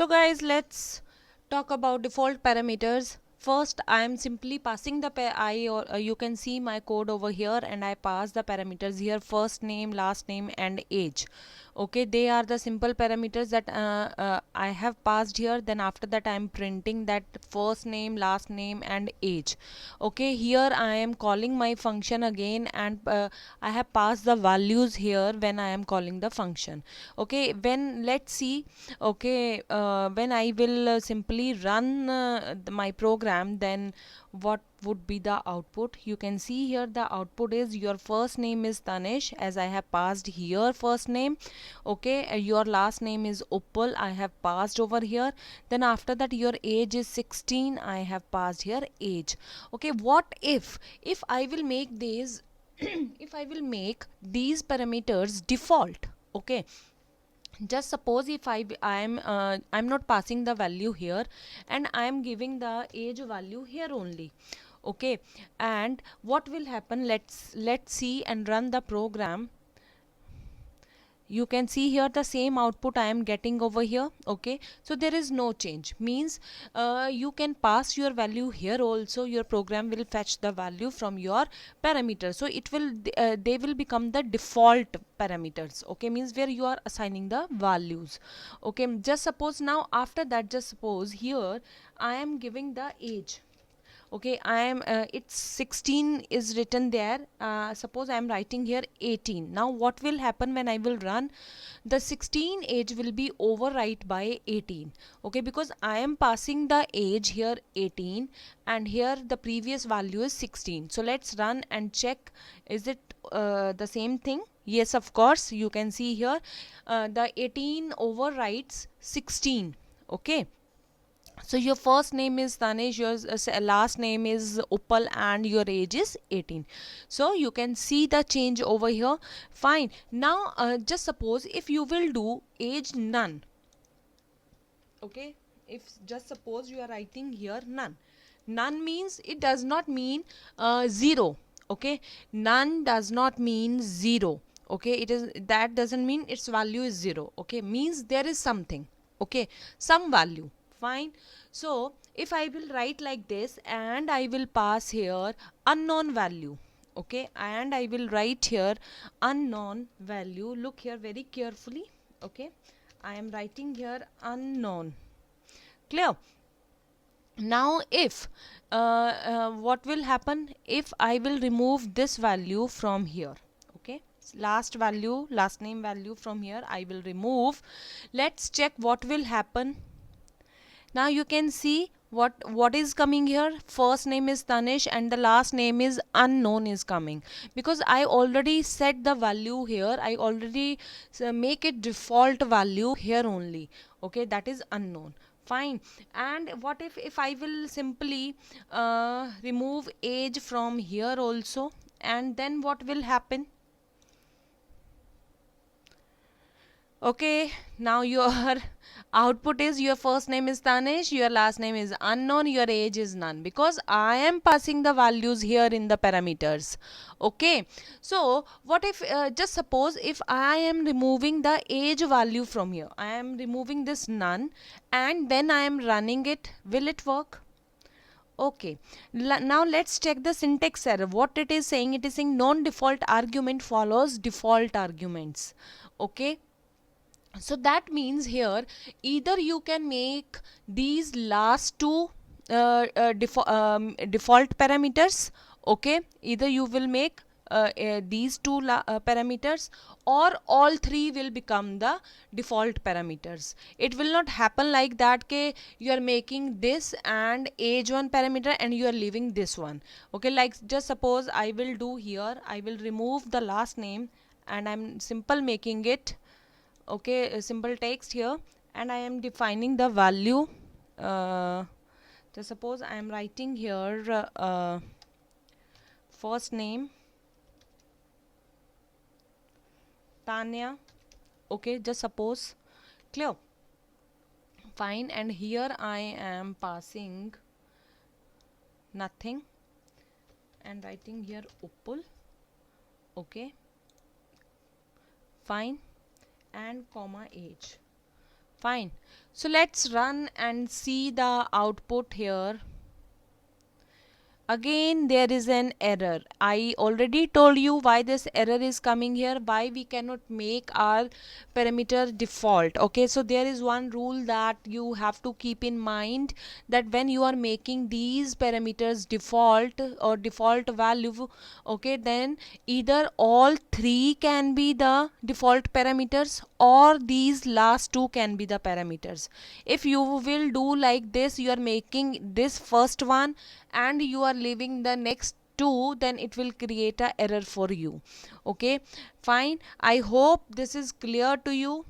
guys, let's talk about default parameters. First, I am simply passing the you can see my code over here, and I pass the parameters here: first name, last name, and age. Okay, they are the simple parameters that I have passed here. Then after that, I am printing that first name, last name, and age. Okay, here I am calling my function again, and I have passed the values here when I am calling the function. Okay, when let's see. Okay, when I will simply run my program, then what would be the output? You can see here the output is your first name is Tanish, as I have passed here first name. Okay, your last name is Uppal, I have passed over here. Then after that, your age is 16, I have passed here age. Okay, what if I will make these if I will make these parameters default? Okay, just suppose if I'm not passing the value here, and I am giving the age value here only. Okay, and what will happen? Let's see and run the program. You can see here the same output I am getting over here. Okay, so there is no change, means you can pass your value here also, your program will fetch the value from your parameter, so it will they will become the default parameters. Okay, means where you are assigning the values. Okay, just suppose now after that, just suppose here I am giving the age. Okay, I am it's 16 is written there. Suppose I am writing here 18. Now what will happen when I will run? The 16 age will be overwrite by 18. Okay, because I am passing the age here 18, and here the previous value is 16. So let's run and check, is it the same thing? Yes, of course. You can see here the 18 overwrites 16. Okay, so your first name is Tanish, your last name is Uppal, and your age is 18. So you can see the change over here. Fine. Now just suppose if you will do age none. Okay, if just suppose you are writing here none. None means, it does not mean 0. Okay, none does not mean 0. Okay, it is, that doesn't mean its value is 0. Okay, means there is something. Okay, some value. Fine. So if I will write like this, and I will pass here unknown value. Okay, and I will write here unknown value. Look here very carefully. Okay, I am writing here unknown. Clear? Now if what will happen if I will remove this value from here? Okay, last value, last name value from here I will remove. Let's check what will happen. Now you can see what is coming here. First name is Tanish, and the last name is unknown is coming, because I already set the value here. I already make it default value here only. Okay, that is unknown. Fine. And what if I will simply remove age from here also, and then what will happen? Okay, now your output is your first name is Tanish, your last name is unknown, your age is none, because I am passing the values here in the parameters. Okay, so what if just suppose if I am removing the age value from here, I am removing this none, and then I am running it, will it work? Okay, now let's check the syntax error. What it is saying, it is saying non-default argument follows default arguments. Okay, so that means here either you can make these last two default parameters. Okay, either you will make these two parameters, or all three will become the default parameters. It will not happen like that ke you are making this and age one parameter and you are leaving this one. Okay, like just suppose I will do here, I will remove the last name, and I'm simple making it. Okay, a simple text here, and I am defining the value. Just suppose I am writing here first name Tanya. Okay, just suppose. Clear? Fine. And here I am passing nothing and writing here Uppal. Okay, fine, and comma age. Fine. So let's run and see the output here. Again there is an error. I already told you why this error is coming here, why we cannot make our parameter default. Okay, so there is one rule that you have to keep in mind, that when you are making these parameters default or default value, okay, then either all three can be the default parameters or these last two can be the parameters. If you will do like this, you are making this first one and you are leaving the next two, then it will create a error for you. Okay, fine. I hope this is clear to you.